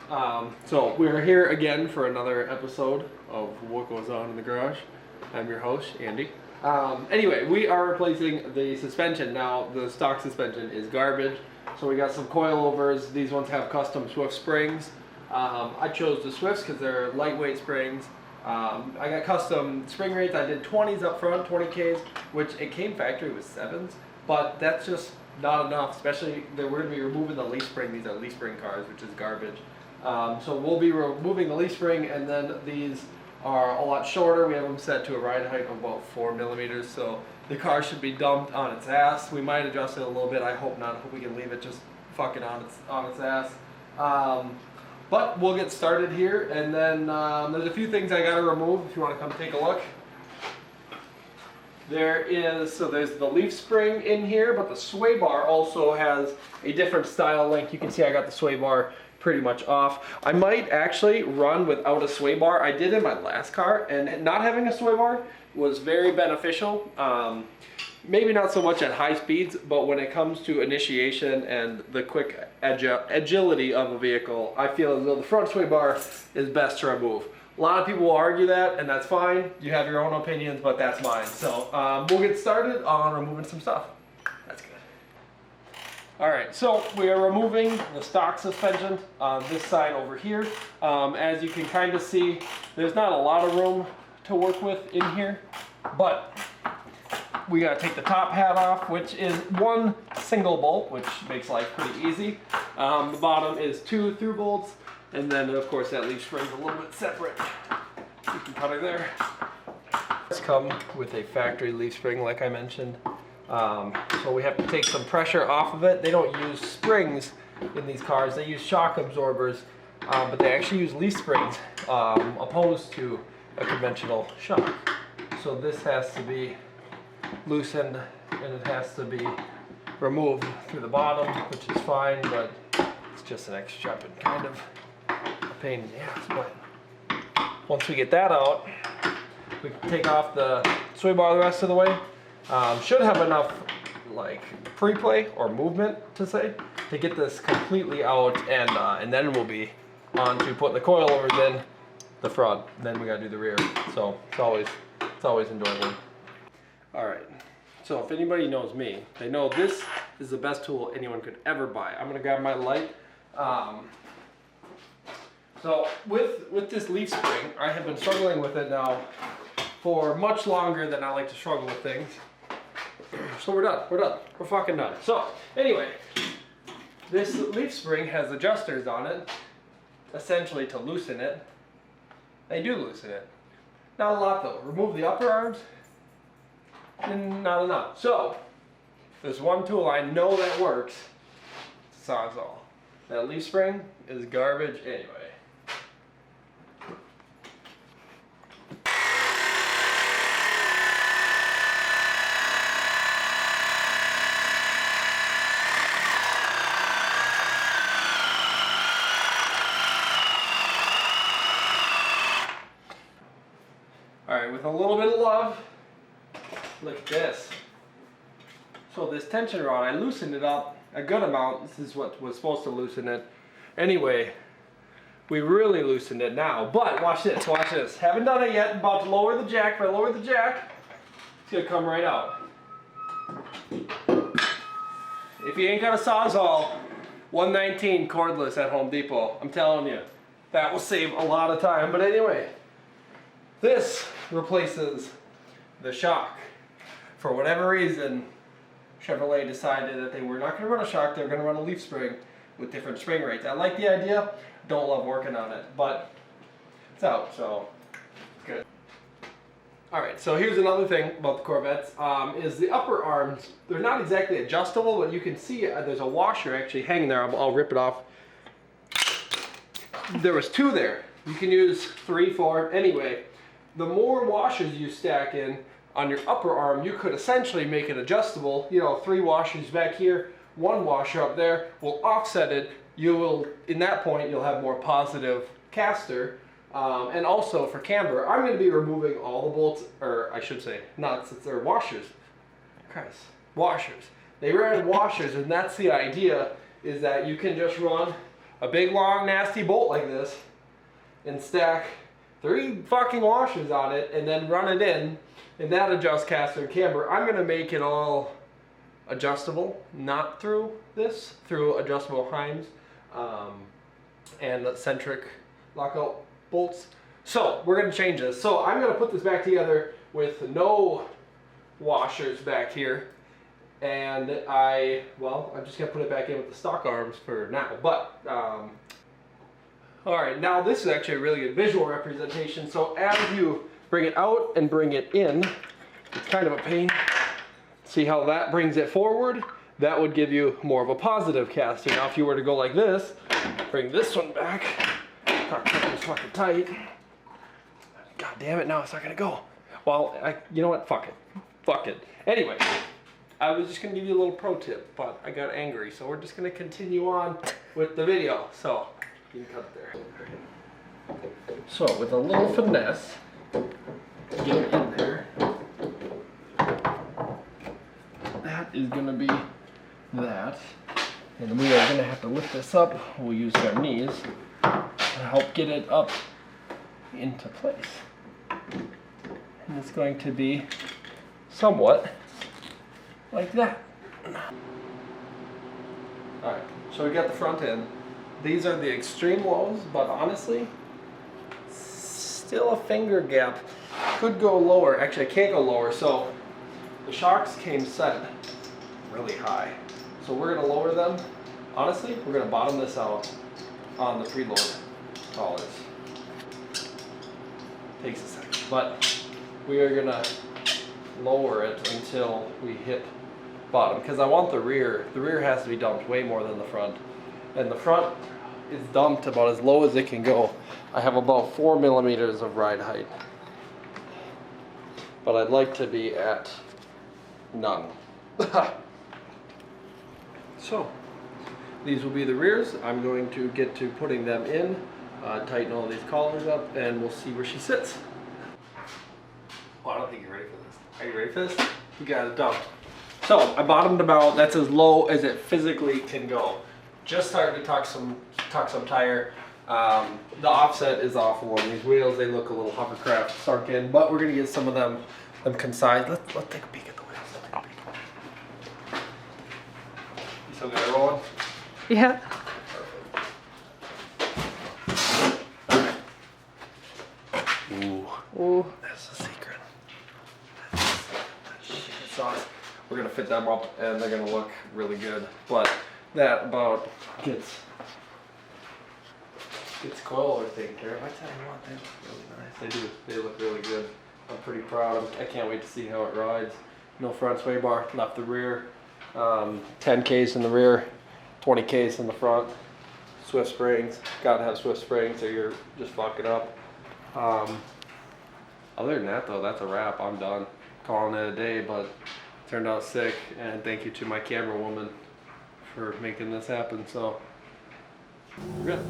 So we're here again for another episode of What Goes On in the Garage. I'm your host, Andy. Anyway, we are replacing the suspension. Now, the stock suspension is garbage, so we got some coilovers. These ones have custom Swift springs. I chose the Swifts because they're lightweight springs. I got custom spring rates. I did 20s up front, 20Ks, which it came factory with 7s, but that's just not enough, especially we're going to be removing the leaf spring. These are leaf spring cars, which is garbage. So we'll be removing the leaf spring, and then these are a lot shorter. We have them set to a ride height of about 4 millimeters, so the car should be dumped on its ass. We might adjust it a little bit. I hope not. I hope we can leave it just fucking on its ass. But we'll get started here, and then there's a few things I gotta remove if you want to come take a look. There's the leaf spring in here, but the sway bar also has a different style link. You can see I got the sway bar pretty much off. I might actually run without a sway bar. I did in my last car, and not having a sway bar was very beneficial. Maybe not so much at high speeds, but when it comes to initiation and the quick agility of a vehicle, I feel as though the front sway bar is best to remove. A lot of people will argue that, and that's fine. You have your own opinions, but that's mine. So we'll get started on removing some stuff. That's good. All right, so we are removing the stock suspension on this side over here. As you can kind of see, there's not a lot of room to work with in here, but we gotta take the top hat off, which is one single bolt, which makes life pretty easy. The bottom is 2 through bolts, and then of course that leaf spring's a little bit separate. You can cut it there. It's come with a factory leaf spring, like I mentioned. So we have to take some pressure off of it. They don't use springs in these cars. They use shock absorbers, but they actually use leaf springs, opposed to a conventional shock. So this has to be loosened, and it has to be removed through the bottom, which is fine, but it's just an extra step and kind of a pain in the ass. But once we get that out, we can take off the sway bar the rest of the way. Should have enough like pre-play or movement to get this completely out, and then we'll be on to putting the coilovers in the front. Then we gotta do the rear. So it's always enjoyable. All right, so if anybody knows me, they know this is the best tool anyone could ever buy. I'm gonna grab my light. So with this leaf spring, I have been struggling with it now for much longer than I like to struggle with things. So we're done, we're fucking done. So anyway, this leaf spring has adjusters on it, essentially to loosen it. They do loosen it. Not a lot though. Remove the upper arms, and not enough. So there's one tool I know that works. Sawzall. That leaf spring is garbage anyway. All right, with a little bit of love. Look at this. So this tension rod, I loosened it up a good amount. This is what was supposed to loosen it. Anyway, we really loosened it now. But watch this, watch this. Haven't done it yet. I'm about to lower the jack. If I lower the jack, it's gonna come right out. If you ain't got a Sawzall 119 cordless at Home Depot, I'm telling you, that will save a lot of time. But anyway, this replaces the shock. For whatever reason, Chevrolet decided that they were not going to run a shock, they were going to run a leaf spring with different spring rates. I like the idea, don't love working on it, but it's out, so it's good. Alright, so here's another thing about the Corvettes, is the upper arms, they're not exactly adjustable, but you can see there's a washer actually hanging there. I'll rip it off. There was 2 there. You can use 3, 4, anyway. The more washers you stack in on your upper arm, you could essentially make it adjustable. You know, 3 washers back here, 1 washer up there will offset it. You will, in that point, you'll have more positive caster. And also for camber, I'm going to be removing all the bolts, or I should say nuts, they're washers. Christ, washers. They ran washers, and that's the idea, is that you can just run a big long nasty bolt like this and stack 3 fucking washers on it and then run it in, and that adjusts caster and camber. I'm gonna make it all adjustable, not through this, through adjustable Heims and centric lockout bolts. So we're gonna change this. So I'm gonna put this back together with no washers back here, and I'm just gonna put it back in with the stock arms for now. But all right, now this is actually a really good visual representation. So as you bring it out and bring it in, it's kind of a pain. See how that brings it forward? That would give you more of a positive casting. Now if you were to go like this, bring this one back, tuck this fucking tight. God damn it, now it's not gonna go. Well, you know what, fuck it. Fuck it. Anyway, I was just gonna give you a little pro tip, but I got angry, so we're just gonna continue on with the video. So, you can cut there. So, with a little finesse, get it in there. That is gonna be that. And we are gonna have to lift this up. We'll use our knees to help get it up into place. And it's going to be somewhat like that. Alright, so we got the front end. These are the extreme lows, but honestly, still a finger gap. Could go lower. Actually, I can't go lower. So the shocks came set really high. So we're going to lower them. Honestly, we're going to bottom this out on the preload collars. Takes a second, but we are going to lower it until we hit bottom, because I want the rear has to be dumped way more than the front, and the front is dumped about as low as it can go. I have about 4 millimeters of ride height, but I'd like to be at none. So these will be the rears. I'm going to get to putting them in, tighten all these collars up, and we'll see where she sits. Oh, I don't think you're ready for this. Are you ready for this? You got it dumped. So I bottomed about, that's as low as it physically can go. Just started to tuck some tire. The offset is awful on these wheels. They look a little hovercraft sunk in, but we're gonna get some of them concise. Let's take a peek at the wheels. You still got it rolling? Yeah. Ooh. That's the secret. Sauce. We're gonna fit them up and they're gonna look really good. But that about gets coilover taken care of. I tell you what, they look really nice. They do. They look really good. I'm pretty proud. I can't wait to see how it rides. No front sway bar, left the rear. 10Ks in the rear, 20Ks in the front. Swift springs. Gotta have Swift springs or you're just fucking up. Other than that though, that's a wrap. I'm done. Calling it a day, but turned out sick, and thank you to my camera woman for making this happen. So we're good.